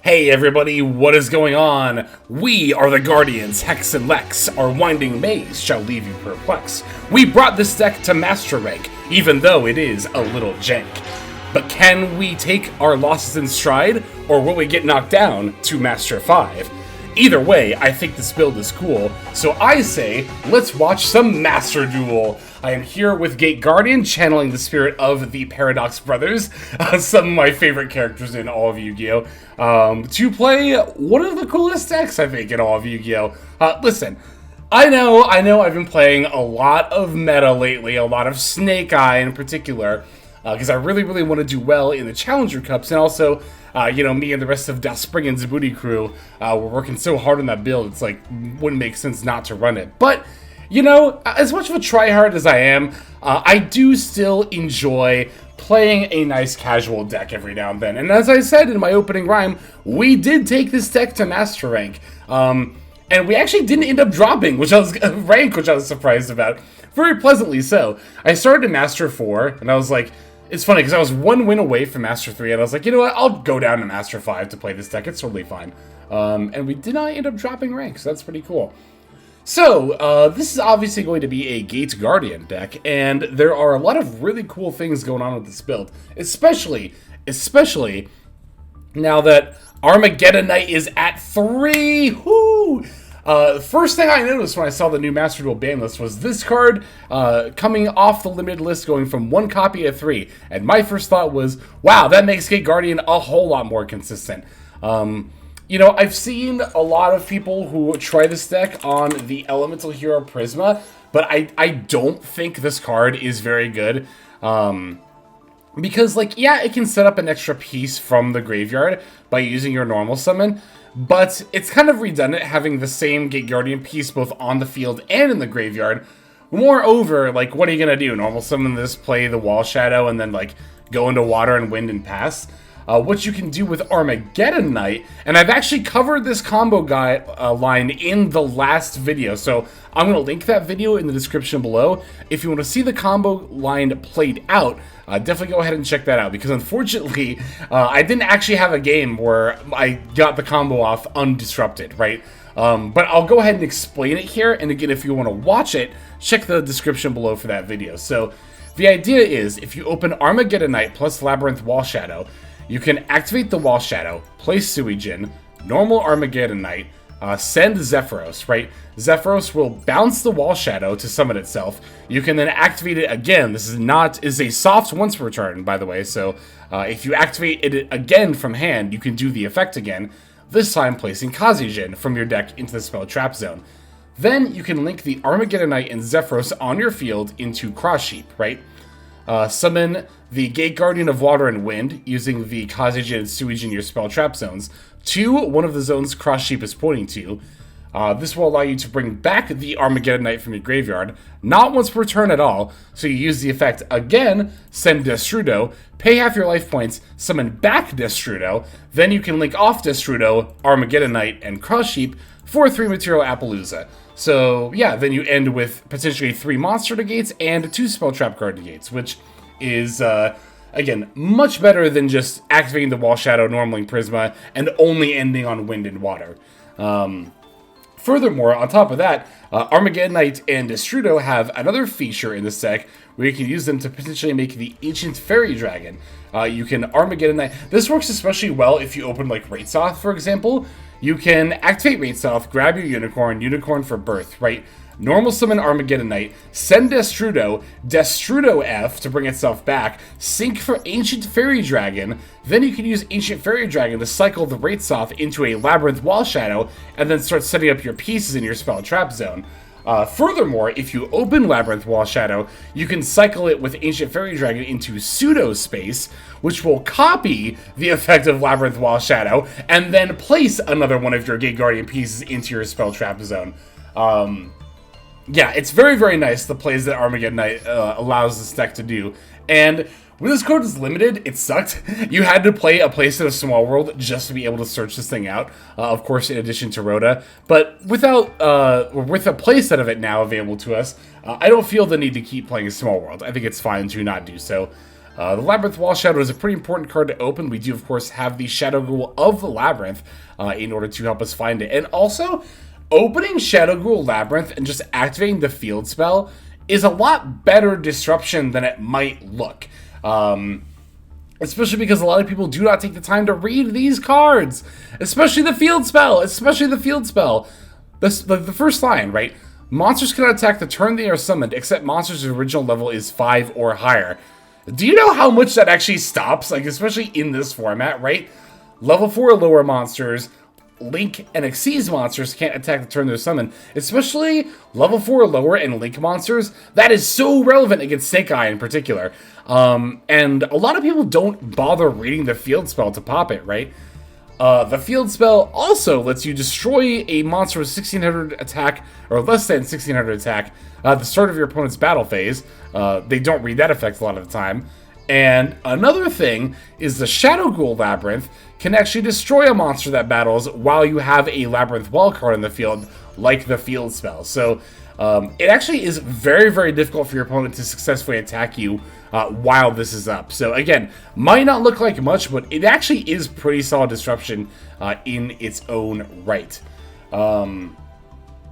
Hey everybody, what is going on? We are the Guardians, Hex and Lex. Our winding maze shall leave you perplexed. We brought this deck to Master Rank, even though it is a little jank. But can we take our losses in stride, or will we get knocked down to Master 5? Either way, I think this build is cool, so I say, let's watch some Master Duel. I am here with Gate Guardian, channeling the spirit of the Paradox Brothers, some of my favorite characters in all of Yu-Gi-Oh! To play one of the coolest decks, I think, in all of Yu-Gi-Oh! Listen, I know I've been playing a lot of meta lately, a lot of Snake Eye in particular, because I really want to do well in the Challenger Cups, and also, me and the rest of Das Springen's booty crew, we're working so hard on that build, it's like, wouldn't make sense not to run it. But, as much of a tryhard as I am, I do still enjoy playing a nice casual deck every now and then. And as I said in my opening rhyme, we did take this deck to Master Rank. And we actually didn't end up dropping, which I was surprised about. Very pleasantly so. I started in Master 4, and I was like, it's funny, because I was one win away from Master 3, and I was like, you know what, I'll go down to Master 5 to play this deck, it's totally fine. And we did not end up dropping ranks, so that's pretty cool. So, this is obviously going to be a Gate Guardian deck, and there are a lot of really cool things going on with this build, especially now that Armageddon Knight is at 3, whoo! The first thing I noticed when I saw the new Master Duel ban list was this card coming off the limited list going from 1 copy to 3. And my first thought was, wow, that makes Gate Guardian a whole lot more consistent. I've seen a lot of people who try this deck on the Elemental Hero Prisma, but I don't think this card is very good. Because, it can set up an extra piece from the graveyard by using your normal summon, but it's kind of redundant having the same Gate Guardian piece both on the field and in the graveyard. Moreover, what are you going to do? Normal summon this, play the Wall Shadow, and then, go into water and wind and pass? What you can do with Armageddon Knight, and I've actually covered this combo line in the last video, so I'm going to link that video in the description below. If you want to see the combo line played out, definitely go ahead and check that out, because unfortunately, I didn't actually have a game where I got the combo off undisrupted, right? But I'll go ahead and explain it here, and again, if you want to watch it, check the description below for that video. So, the idea is, if you open Armageddon Knight plus Labyrinth Wall Shadow, you can activate the Wall Shadow, play Suijin, normal Armageddon Knight, send Zephyros, right? Zephyros will bounce the Wall Shadow to summon itself. You can then activate it again. This is a soft once per turn, by the way, so if you activate it again from hand, you can do the effect again, this time placing Kazijin from your deck into the spell trap zone. Then you can link the Armageddon Knight and Zephyros on your field into Cross Sheep, right? Summon the Gate Guardian of Water and Wind using the Kazijin and Suijin your spell trap zones to one of the zones Cross Sheep is pointing to. This will allow you to bring back the Armageddon Knight from your graveyard, not once per turn at all, so you use the effect again, send Destrudo, pay half your life points, summon back Destrudo, then you can link off Destrudo, Armageddon Knight, and Cross Sheep for a 3-material Appaloosa. So, yeah, then you end with potentially 3 monster negates and 2 spell trap card negates, which is, again, much better than just activating the Wall Shadow, normaling Prisma, and only ending on Wind and Water. Furthermore, on top of that, Armageddon Knight and Destrudo have another feature in this deck where you can use them to potentially make the Ancient Fairy Dragon. You can Armageddon Knight. This works especially well if you open, Raitsoth, for example. You can activate Raitsoth, grab your Unicorn for Birth, right? Normal summon Armageddon Knight, send Destrudo, Destrudo F to bring itself back, sync for Ancient Fairy Dragon, then you can use Ancient Fairy Dragon to cycle the Raitsoth into a Labyrinth Wall Shadow, and then start setting up your pieces in your spell trap zone. Furthermore, if you open Labyrinth Wall Shadow, you can cycle it with Ancient Fairy Dragon into Pseudo Space, which will copy the effect of Labyrinth Wall Shadow, and then place another one of your Gate Guardian pieces into your spell trap zone. Yeah, it's very nice, the plays that Armageddon Knight allows this deck to do. And when this card was limited, it sucked. You had to play a playset of Small World just to be able to search this thing out. Of course, in addition to Rhoda. But with a playset of it now available to us, I don't feel the need to keep playing Small World. I think it's fine to not do so. The Labyrinth Wall Shadow is a pretty important card to open. We do, of course, have the Shadow Ghoul of the Labyrinth in order to help us find it. And also, opening Shadow Ghoul Labyrinth and just activating the field spell is a lot better disruption than it might look. Especially because a lot of people do not take the time to read these cards. Especially the field spell. The first line, right? Monsters cannot attack the turn they are summoned, except monsters' original level is 5 or higher. Do you know how much that actually stops? Like, especially in this format, right? Level 4 or lower monsters, Link and Xyz monsters can't attack the turn they're summoned. Especially level 4 or lower and Link monsters. That is so relevant against Snake Eye in particular. And a lot of people don't bother reading the field spell to pop it, right? The field spell also lets you destroy a monster with 1600 attack, or less than 1600 attack, at the start of your opponent's battle phase. They don't read that effect a lot of the time. And another thing is the Shadow Ghoul Labyrinth can actually destroy a monster that battles while you have a Labyrinth Wall card in the field, like the field spell. So it actually is very, very difficult for your opponent to successfully attack you while this is up. So again, might not look like much, but it actually is pretty solid disruption in its own right.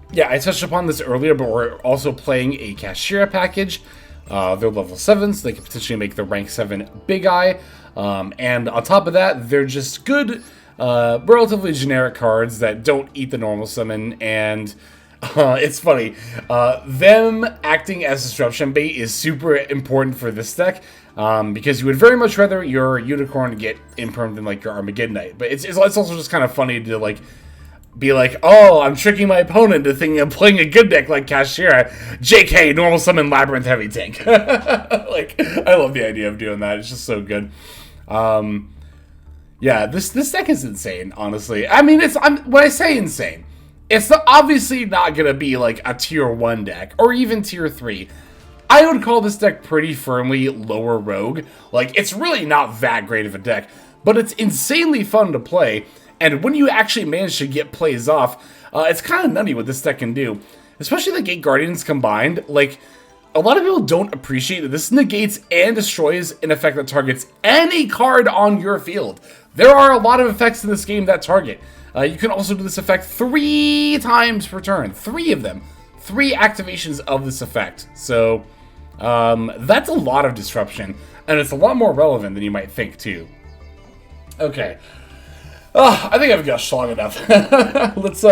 Yeah, I touched upon this earlier, but we're also playing a Kashira package. They're level 7, so they can potentially make the rank 7 Big Eye. And on top of that, they're just good, relatively generic cards that don't eat the normal summon, and it's funny. Them acting as disruption bait is super important for this deck, because you would very much rather your Unicorn get impermed than like your Armageddon Knight. But it's also just kind of funny to like be like, oh, I'm tricking my opponent to thinking I'm playing a good deck like Kashira. JK, normal summon Labyrinth Heavy Tank. Like, I love the idea of doing that. It's just so good. Yeah, this deck is insane, honestly. I mean, when I say insane, it's obviously not going to be like a tier 1 deck, or even tier 3. I would call this deck pretty firmly lower rogue. Like, it's really not that great of a deck, but it's insanely fun to play. And when you actually manage to get plays off, it's kind of nutty what this deck can do. Especially the Gate Guardians combined. Like, a lot of people don't appreciate that this negates and destroys an effect that targets any card on your field. There are a lot of effects in this game that target. You can also do this effect 3 times per turn. 3 of them. 3 activations of this effect. So, that's a lot of disruption. And it's a lot more relevant than you might think, too. Okay. I think I've gushed long enough. Let's,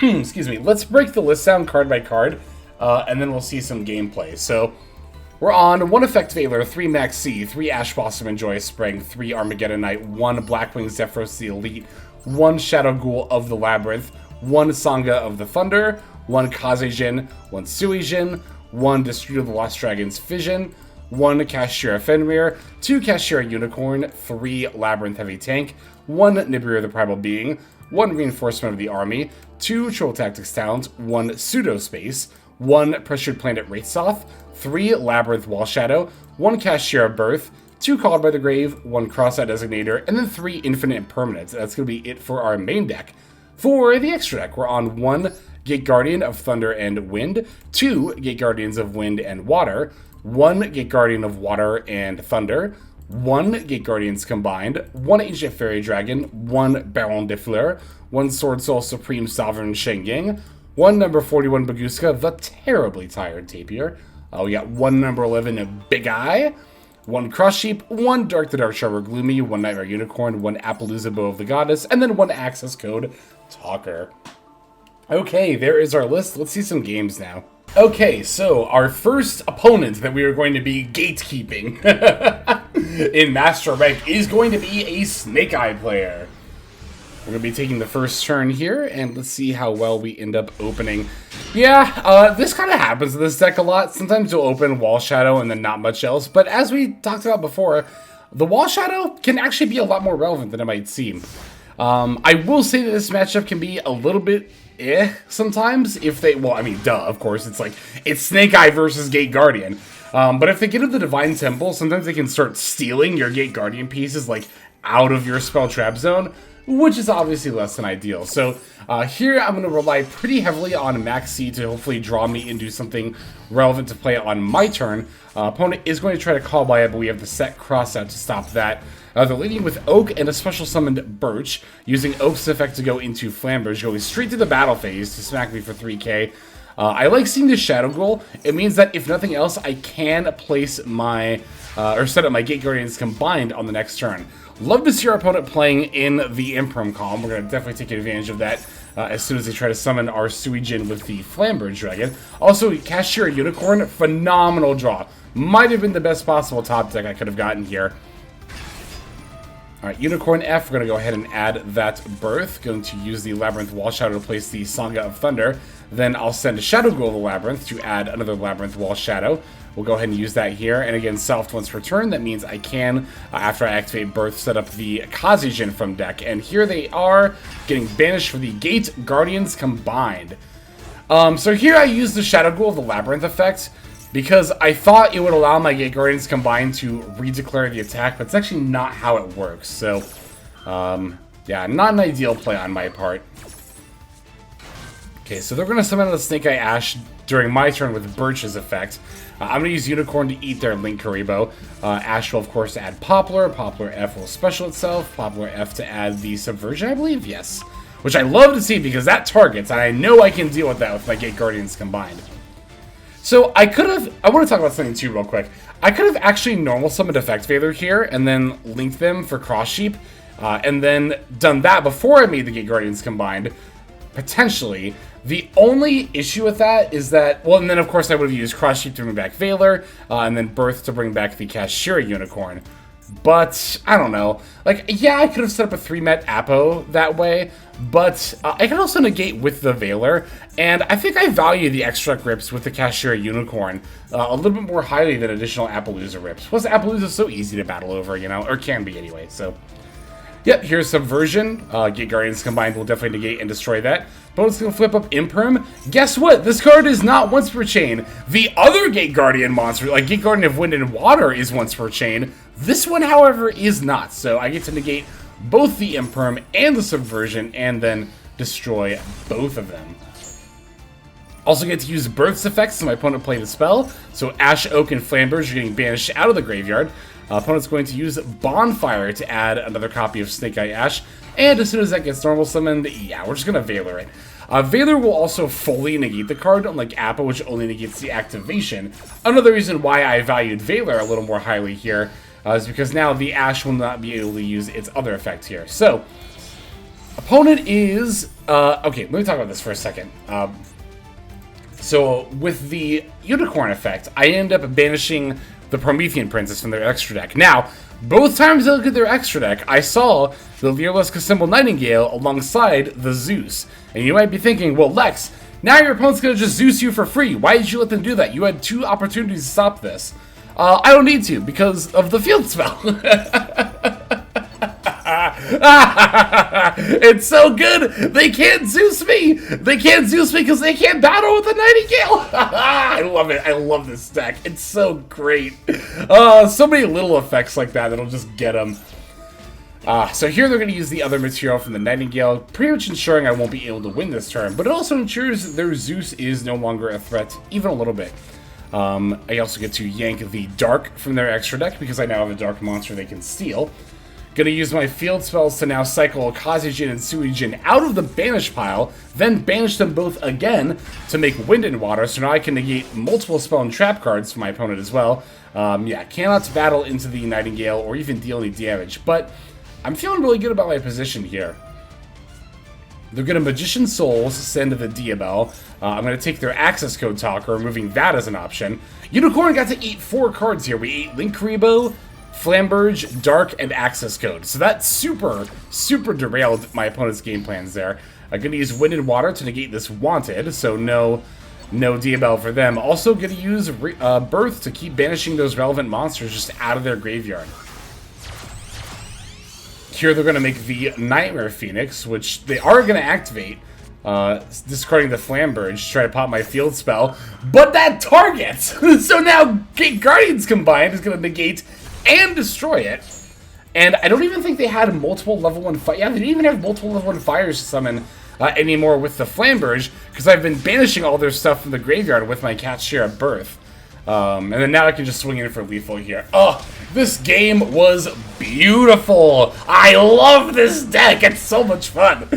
excuse me. Let's break the list down card by card, and then we'll see some gameplay. So, we're on 1 Effect Veiler, 3 Max C, 3 Ash Blossom and Joyous Spring, 3 Armageddon Knight, 1 Blackwing Zephyros the Elite, 1 Shadow Ghoul of the Labyrinth, 1 Sangha of the Thunder, 1 Kazejin, 1 Suijin, 1 Dispute of the Lost Dragon's Fission, 1 Kashira Fenrir, 2 Kashira Unicorn, 3 Labyrinth Heavy Tank, 1 Nibiru the Primal Being, 1 Reinforcement of the Army, 2 Troll Tactics Talent, 1 Pseudo Space, 1 Pressured Planet Wraithsoth, 3 Labyrinth Wall Shadow, 1 Kashira Birth, 2 Called by the Grave, 1 Cross-Out Designator, and then 3 Infinite Permanents. That's going to be it for our main deck. For the extra deck, we're on 1 Gate Guardian of Thunder and Wind, 2 Gate Guardians of Wind and Water, 1 Gate Guardian of Water and Thunder, 1 Gate Guardians combined, 1 Ancient Fairy Dragon, 1 Baron de Fleur, 1 Sword Soul Supreme Sovereign Shengying, 1 number 41 Baguska, the terribly tired Tapir. We got 1 number 11 Big Eye, 1 Cross Sheep, 1 Dark the Dark Charmer Gloomy, 1 Nightmare Unicorn, 1 Appaloosa Bow of the Goddess, and then 1 Access Code Talker. Okay, there is our list. Let's see some games now. Okay, so our first opponent that we are going to be gatekeeping in Master Rank is going to be a Snake Eye player. We're going to be taking the first turn here, and let's see how well we end up opening. Yeah, this kind of happens in this deck a lot. Sometimes you'll open Wall Shadow and then not much else, but as we talked about before, the Wall Shadow can actually be a lot more relevant than it might seem. I will say that this matchup can be a little bit sometimes if they, well, I mean, duh, of course, it's Snake Eye versus Gate Guardian. But if they get into the Divine Temple, sometimes they can start stealing your Gate Guardian pieces, like, out of your spell trap zone. which is obviously less than ideal. So here I'm going to rely pretty heavily on Max C to hopefully draw me into something relevant to play on my turn. Opponent is going to try to call by it, but we have the set cross out to stop that. They're leading with Oak and a special summoned Birch, using Oak's effect to go into Flamberge, going straight to the battle phase to smack me for 3k. I like seeing this Shadow Ghoul. It means that if nothing else, I can place my, or set up my Gate Guardians combined on the next turn. Love to see our opponent playing in the Imperm column. We're going to definitely take advantage of that as soon as they try to summon our Suijin with the Flamberge Dragon. Also, Cashier Unicorn, phenomenal draw. Might have been the best possible top deck I could have gotten here. Alright, Unicorn F, we're going to go ahead and add that Birth. Going to use the Labyrinth Wall Shadow to place the Sangha of Thunder. Then I'll send a Shadow Ghoul of the Labyrinth to add another Labyrinth Wall Shadow. We'll go ahead and use that here. And again, soft once per turn. That means I can, after I activate Birth, set up the Kazijin from deck. And here they are, getting banished for the Gate Guardians combined. So here I use the Shadow Ghoul of the Labyrinth effect, because I thought it would allow my Gate Guardians combined to redeclare the attack, but it's actually not how it works. So, yeah, not an ideal play on my part. Okay, so they're going to summon the Snake Eye Ash during my turn with Birch's effect. I'm going to use Unicorn to eat their Link Karibo. Ash will, of course, add Poplar. Poplar F will special itself. Poplar F to add the Subversion, I believe, yes. Which I love to see because that targets, and I know I can deal with that with my Gate Guardians combined. So I could have, I want to talk about something too real quick. I could have actually normal summoned Effect Veiler here and then linked them for Cross Sheep, and then done that before I made the Gate Guardians combined, potentially. The only issue with that is that, well, and then of course I would have used Cross Sheep to bring back Veiler, and then Birth to bring back the Cashier Unicorn. But, I don't know. Like, yeah, I could have set up a 3-met Apo that way, but I can also negate with the Veiler, and I think I value the extra rips with the Cashier Unicorn a little bit more highly than additional Appaloosa rips. Plus, Appaloosa is so easy to battle over, you know, or can be anyway, so. Yep, here's Subversion. Gate Guardians combined will definitely negate and destroy that. Bonus can flip up Imperm. Guess what? This card is not once per chain. The other Gate Guardian monster, like Gate Guardian of Wind and Water, is once per chain. This one, however, is not. So I get to negate both the Imperm and the Subversion and then destroy both of them. Also get to use Birth's effects so my opponent played a spell. So Ash, Oak, and Flamberge are getting banished out of the graveyard. Opponent's going to use Bonfire to add another copy of Snake Eye Ash. And as soon as that gets normal summoned, yeah, we're just going to Veiler it. Veiler will also fully negate the card, unlike Appa, which only negates the activation. Another reason why I valued Veiler a little more highly here is because now the Ash will not be able to use its other effect here. So, opponent is... okay, let me talk about this for a second. So, with the Unicorn effect, I end up banishing the Promethean Princess from their extra deck. Now, both times I look at their extra deck, I saw the Leerless Casimble Nightingale alongside the Zeus. And you might be thinking, well, Lex, now your opponent's going to just Zeus you for free. Why did you let them do that? You had 2 opportunities to stop this. I don't need to, because of the field spell. It's so good. They can't Zeus me. They can't Zeus me because they can't battle with the Nightingale. I love it. I love this deck. It's so great. So many little effects like that that'll just get them. So here they're going to use the other material from the Nightingale, pretty much ensuring I won't be able to win this turn. But it also ensures their Zeus is no longer a threat, even a little bit. I also get to yank the Dark from their extra deck because I now have a Dark monster they can steal. Gonna use my field spells to now cycle Kazijin and Suijin out of the banish pile, then banish them both again to make Wind and Water, so now I can negate multiple spell and trap cards for my opponent as well. Yeah, cannot battle into the Nightingale or even deal any damage, but I'm feeling really good about my position here. They're gonna Magician Souls, send to the Diabel. I'm gonna take their access code talker, removing that as an option. Unicorn got to eat 4 cards here. We ate Link Karibo, Flamberge, Dark, and Access Code. So that super derailed my opponent's game plans there. I'm going to use Wind and Water to negate this Wanted, so no Diabel for them. Also going to use Birth to keep banishing those relevant monsters just out of their graveyard. Here they're going to make the Nightmare Phoenix, which they are going to activate, discarding the Flamberge to try to pop my field spell, but that targets! So now Gate Guardians combined is going to negate and destroy it. And I don't even think they had multiple level 1 fire. Yeah, they didn't even have multiple level 1 fires to summon anymore with the Flamberge, because I've been banishing all their stuff from the graveyard with my Cat's Share at Birth. And then now I can just swing in for lethal here. Oh, this game was beautiful. I love this deck. It's so much fun.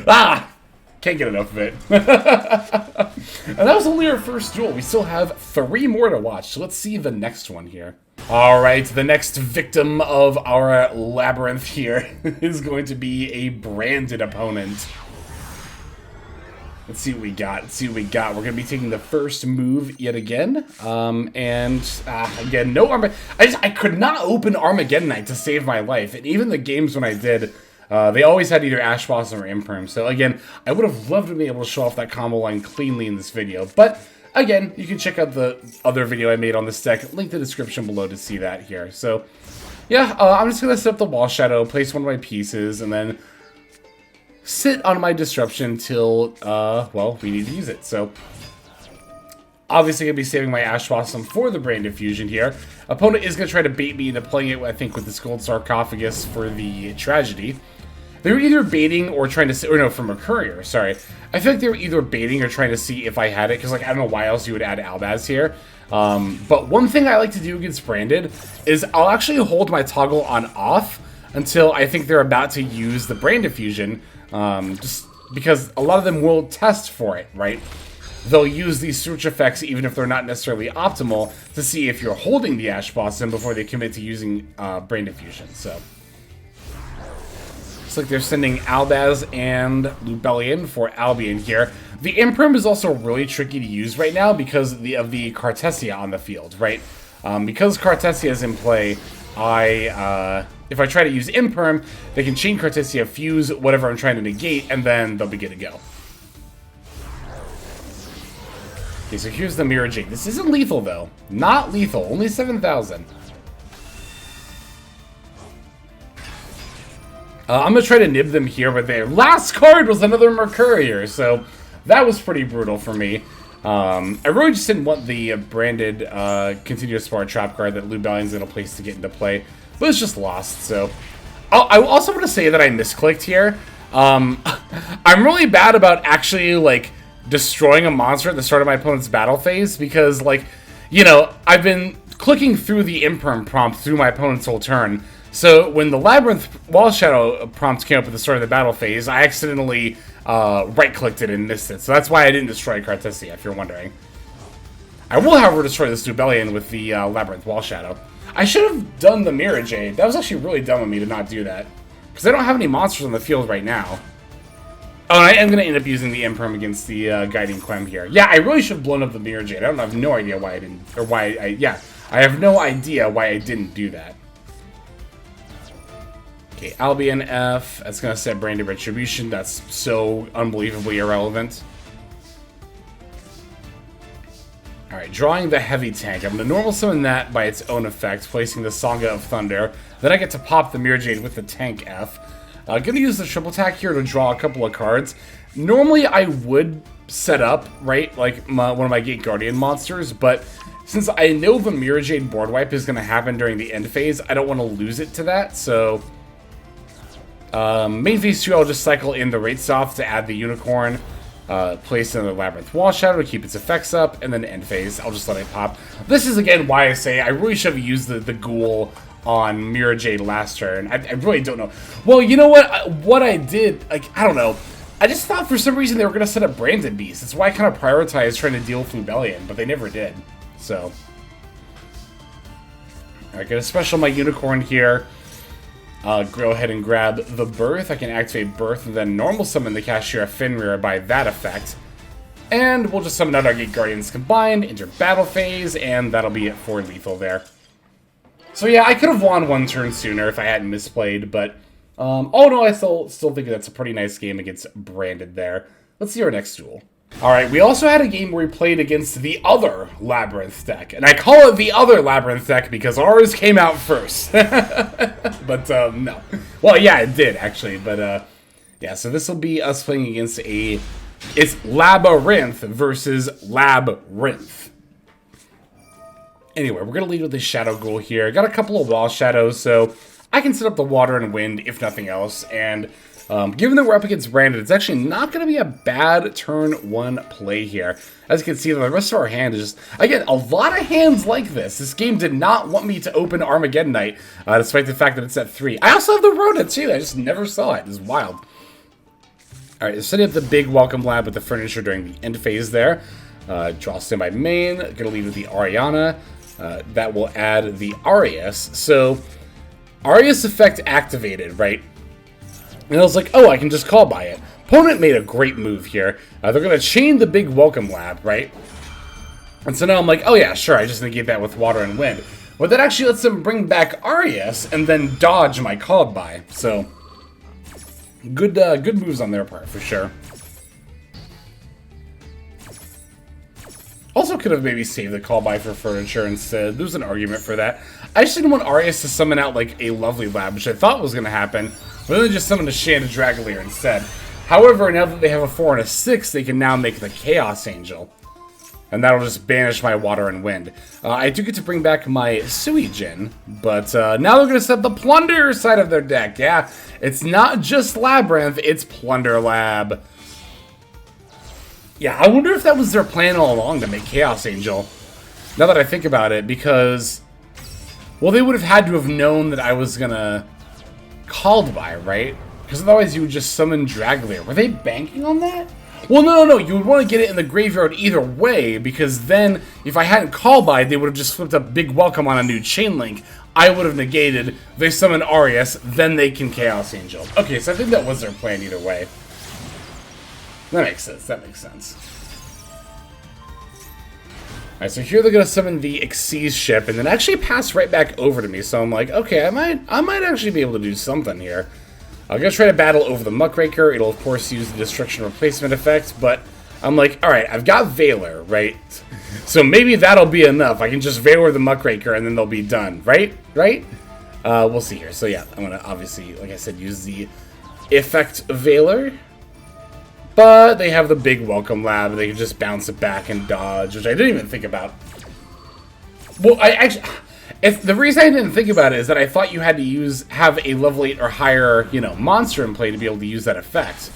Ah, can't get enough of it. And that was only our first duel. We still have 3 more to watch. So let's see the next one here. All right, the next victim of our labyrinth here is going to be a branded opponent. Let's see what we got. We're going to be taking the first move yet again. Again, no Armageddon. I could not open Armageddonite to save my life. And even the games when I did, they always had either Ash Blossom or Imperm. So again, I would have loved to be able to show off that combo line cleanly in this video. But again, you can check out the other video I made on this deck. Link in the description below to see that here. So yeah, I'm just going to set up the Wall Shadow, place one of my pieces, and then sit on my disruption till, well, we need to use it. So, obviously going to be saving my Ash Blossom for the Brain Diffusion here. Opponent is going to try to bait me into playing it, I think, with this Gold Sarcophagus for the Tragedy. They were either baiting or trying to see, or no, from a Courier, sorry. I feel like they were either baiting or trying to see if I had it, because, like, I don't know why else you would add Albaz here. But one thing I like to do against Branded is I'll actually hold my toggle on off until I think they're about to use the Brain Diffusion, just because a lot of them will test for it, right? They'll use these switch effects, even if they're not necessarily optimal, to see if you're holding the Ash Blossom before they commit to using Brain Diffusion. So, looks like they're sending Albaz and Lubellion for Albion here. The Imperm is also really tricky to use right now because of the Cartesia on the field, right? Because Cartesia is in play, if I try to use Imperm, they can chain Cartesia, fuse whatever I'm trying to negate, and then they'll be good to go. Okay, so here's the Mirror Jade. This isn't lethal, though. Not lethal. Only 7,000. I'm going to try to nib them here, but their last card was another Mercurier, so that was pretty brutal for me. I really just didn't want the branded Continuous Spar Trap card that Lubellion's going to place to get into play. But it's just lost, so. I also want to say that I misclicked here. I'm really bad about actually, like, destroying a monster at the start of my opponent's battle phase, because, like, you know, I've been clicking through the Imperm prompt through my opponent's whole turn. So when the Labyrinth Wall Shadow prompt came up at the start of the battle phase, I accidentally right-clicked it and missed it. So that's why I didn't destroy Cartesia, if you're wondering. I will, however, destroy this Lubellion with the Labyrinth Wall Shadow. I should have done the Mirror Jade. That was actually really dumb of me to not do that, because I don't have any monsters on the field right now. Oh, and I am going to end up using the Imperm against the Guiding Quem here. Yeah, I really should have blown up the Mirror Jade. I have no idea why I didn't, or why I have no idea why I didn't do that. Okay, Albion F. That's going to set Branded Retribution. That's so unbelievably irrelevant. Alright, drawing the Heavy Tank. I'm going to normal summon that by its own effect, placing the Sangha of Thunder. Then I get to pop the Mirror Jade with the Tank F. I'm going to use the triple attack here to draw a couple of cards. Normally I would set up, right, like one of my Gate Guardian monsters, but since I know the Mirror Jade board wipe is going to happen during the end phase, I don't want to lose it to that, so main phase 2, I'll just cycle in the Rate Soft to add the Unicorn, place in the Labyrinth Wall Shadow to keep its effects up, and then end phase, I'll just let it pop. This is, again, why I say I really should have used the Ghoul on Mirror Jade last turn. I really don't know. Well, you know what? What I did, like, I don't know. I just thought for some reason they were going to set up Branded Beast. That's why I kind of prioritized trying to deal with Lubellion, but they never did. So. Alright, gonna special my Unicorn here. Go ahead and grab the Birth. I can activate Birth and then normal summon the Cashier Fenrir by that effect. And we'll just summon out our Gate Guardians combined, enter battle phase, and that'll be it for lethal there. So yeah, I could have won one turn sooner if I hadn't misplayed, but oh no, I still think that's a pretty nice game against Branded there. Let's see our next duel. Alright, we also had a game where we played against the other Labyrinth deck. And I call it the other Labyrinth deck because ours came out first. But, no. Well, yeah, it did, actually. But, yeah, so this will be us playing against it's Labyrinth versus Labyrinth. Anyway, we're going to lead with the Shadow Ghoul here. Got a couple of Wall Shadows, so I can set up the water and wind, if nothing else, and given that we're up against Brandon, it's actually not going to be a bad turn 1 play here. As you can see, the rest of our hand is just, again, a lot of hands like this. This game did not want me to open Armageddon Knight, despite the fact that it's at 3. I also have the Rhoda, too. I just never saw it. It's wild. Alright, setting up the big welcome lab with the furniture during the end phase there. Draw standby main. Gonna lead with the Ariana. That will add the Arias. So, Arias effect activated, right? And I was like, oh, I can just call by it. Opponent made a great move here. They're going to chain the big welcome lab, right? And so now I'm like, oh yeah, sure, I just negate that with water and wind. But that actually lets them bring back Arias and then dodge my called by. So, good moves on their part, for sure. Also could have maybe saved the call by for furniture instead. There's an argument for that. I just didn't want Arias to summon out like a lovely lab, which I thought was going to happen. But then they just summoned a Shanda Dragolier instead. However, now that they have a 4 and a 6, they can now make the Chaos Angel. And that'll just banish my water and wind. I do get to bring back my Suijin, but now they're going to set the Plunder side of their deck. Yeah, it's not just Labyrinth, it's Plunder Lab. Yeah, I wonder if that was their plan all along to make Chaos Angel. Now that I think about it, because, well, they would have had to have known that I was going to called by, right? Because otherwise you would just summon Dragolier. Were they banking on that? Well, no. You would want to get it in the graveyard either way, because then, if I hadn't called by, they would have just flipped up Big Welcome on a new Chain Link. I would have negated, they summon Arias, then they can Chaos Angel. Okay, so I think that was their plan either way. That makes sense. Alright, so here they're going to summon the Xyz ship, and then actually pass right back over to me, so I'm like, okay, I might actually be able to do something here. I'm going to try to battle over the Muckraker. It'll, of course, use the Destruction Replacement effect, but I'm like, alright, I've got Valor, right? So maybe that'll be enough. I can just Valor the Muckraker, and then they'll be done, right? We'll see here. So yeah, I'm going to, obviously, like I said, use the effect Valor. But they have the big welcome lab, they can just bounce it back and dodge, which I didn't even think about. Well, the reason I didn't think about it is that I thought you had to have a level 8 or higher, monster in play to be able to use that effect.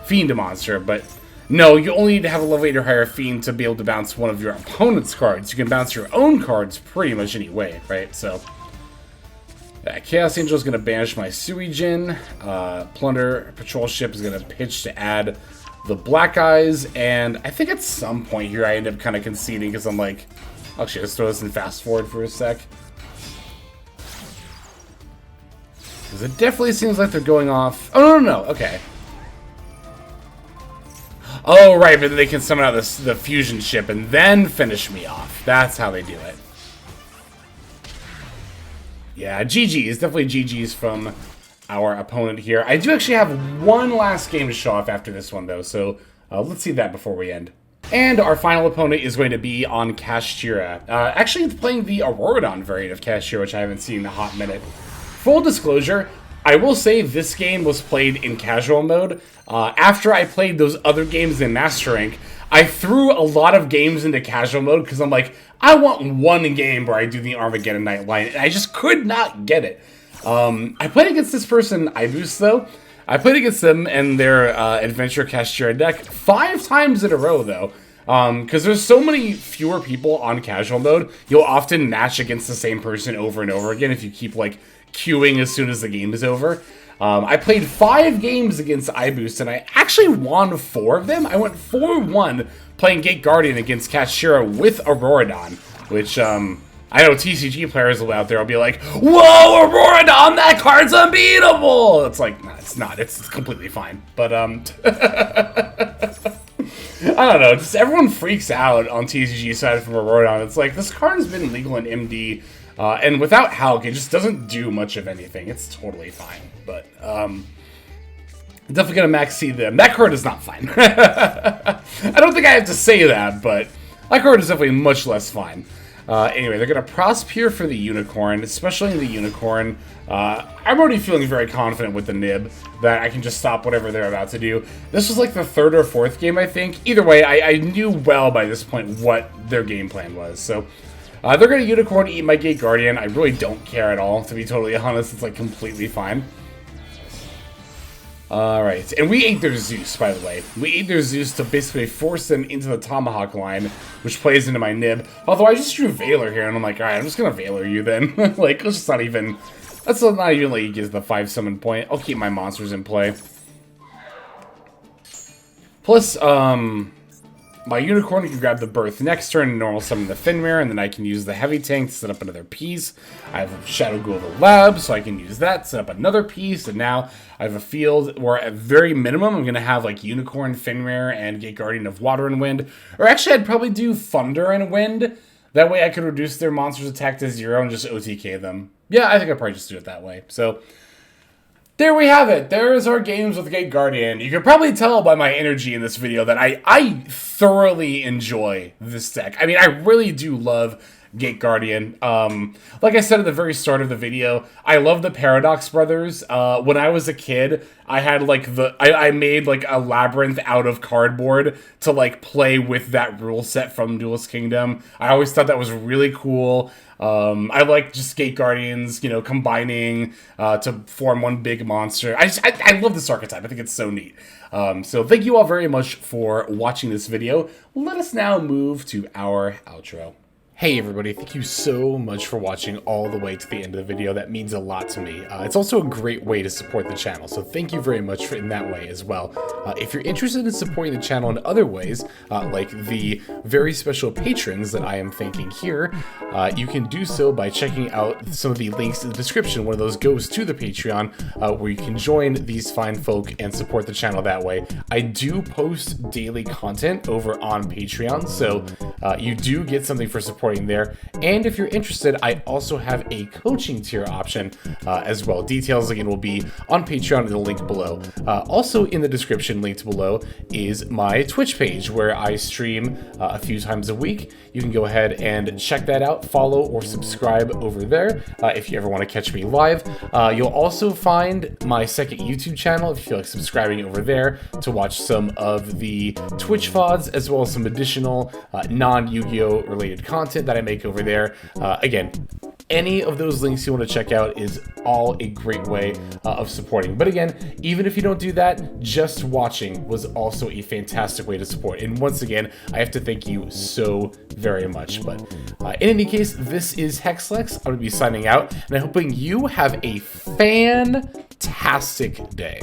Fiend monster, but no, you only need to have a level 8 or higher Fiend to be able to bounce one of your opponent's cards. You can bounce your own cards pretty much any way, right? So, Chaos Angel is going to banish my Suijin. Plunder Patrol Ship is going to pitch to add the Black Eyes, and I think at some point here I end up kind of conceding because I'm like, actually, let's throw this in fast forward for a sec. Because it definitely seems like they're going off. Oh, no, okay. Oh, right, but they can summon out the fusion ship and then finish me off. That's how they do it. Yeah, GG's. Definitely GG's from our opponent here. I do actually have one last game to show off after this one, though, so let's see that before we end. And our final opponent is going to be on Kashtira. Actually, it's playing the Auroradon variant of Kashtira, which I haven't seen in a hot minute. Full disclosure, I will say this game was played in casual mode. After I played those other games in Master Rank, I threw a lot of games into casual mode because I'm like, I want one game where I do the Armageddon Knight line, and I just could not get it. I played against this person, Ibus, though. I played against them and their Adventure Kashtira deck 5 times in a row, though. Because there's so many fewer people on casual mode, you'll often match against the same person over and over again if you keep, like, queuing as soon as the game is over. I played 5 games against iBoost, and I actually won 4 of them. I went 4-1 playing Gate Guardian against Kashtira with Auroradon, which, I know TCG players out there will be like, whoa, Auroradon, that card's unbeatable! It's like, no, it's not. It's completely fine. But, I don't know. Just everyone freaks out on TCG side from Auroradon. It's like, this card has been legal in MD, and without Hulk, it just doesn't do much of anything. It's totally fine. But, definitely gonna max see them. That card is not fine. I don't think I have to say that, but that card is definitely much less fine. Anyway, they're going to Prosper for the Unicorn, especially in the Unicorn. I'm already feeling very confident with the Nib that I can just stop whatever they're about to do. This was like the 3rd or 4th game, I think. Either way, I knew well by this point what their game plan was. So, They're going to Unicorn eat my Gate Guardian. I really don't care at all, to be totally honest. It's like completely fine. Alright, and we ate their Zeus, by the way. We ate their Zeus to basically force them into the Tomahawk line, which plays into my nib. Although I just drew Valor here, and I'm like, alright, I'm just gonna Valor you then. Like, let's just not even... That's not even like it gives the 5 summon point. I'll keep my monsters in play. Plus, my Unicorn can grab the Birth next turn and normal summon the Finmare, and then I can use the Heavy Tank to set up another piece. I have Shadow Ghoul of the Lab, so I can use that to set up another piece, and now I have a field where at very minimum I'm going to have like Unicorn, Finmare, and Gate Guardian of Water and Wind. Or actually I'd probably do Thunder and Wind. That way I could reduce their monster's attack to 0 and just OTK them. Yeah, I think I'd probably just do it that way. So... there we have it. There is our games with Gate Guardian. You can probably tell by my energy in this video that I thoroughly enjoy this deck. I mean, I really do love Gate Guardian. Like I said at the very start of the video, I love the Paradox Brothers. When I was a kid, I had like I made like a labyrinth out of cardboard to like play with that rule set from Duelist Kingdom. I always thought that was really cool. I like just Gate Guardians, you know, combining to form one big monster. I love this archetype. I think it's so neat. So thank you all very much for watching this video. Let us now move to our outro. Hey everybody, thank you so much for watching all the way to the end of the video. That means a lot to me. It's also a great way to support the channel, so thank you very much in that way as well. If you're interested in supporting the channel in other ways, like the very special patrons that I am thanking here, you can do so by checking out some of the links in the description. One of those goes to the Patreon, where you can join these fine folk and support the channel that way. I do post daily content over on Patreon, so you do get something for supporting there. And if you're interested, I also have a coaching tier option as well. Details again will be on Patreon in the link below. Also in the description linked below is my Twitch page where I stream a few times a week. You can go ahead and check that out, follow or subscribe over there if you ever want to catch me live. You'll also find my second YouTube channel if you feel like subscribing over there to watch some of the Twitch VODs as well as some additional non-Yu-Gi-Oh related content that I make over there. Again, any of those links you want to check out is all a great way of supporting. But again, even if you don't do that, just watching was also a fantastic way to support. And once again, I have to thank you so very much. But in any case, this is Hexlex. I'm going to be signing out, and I'm hoping you have a fantastic day.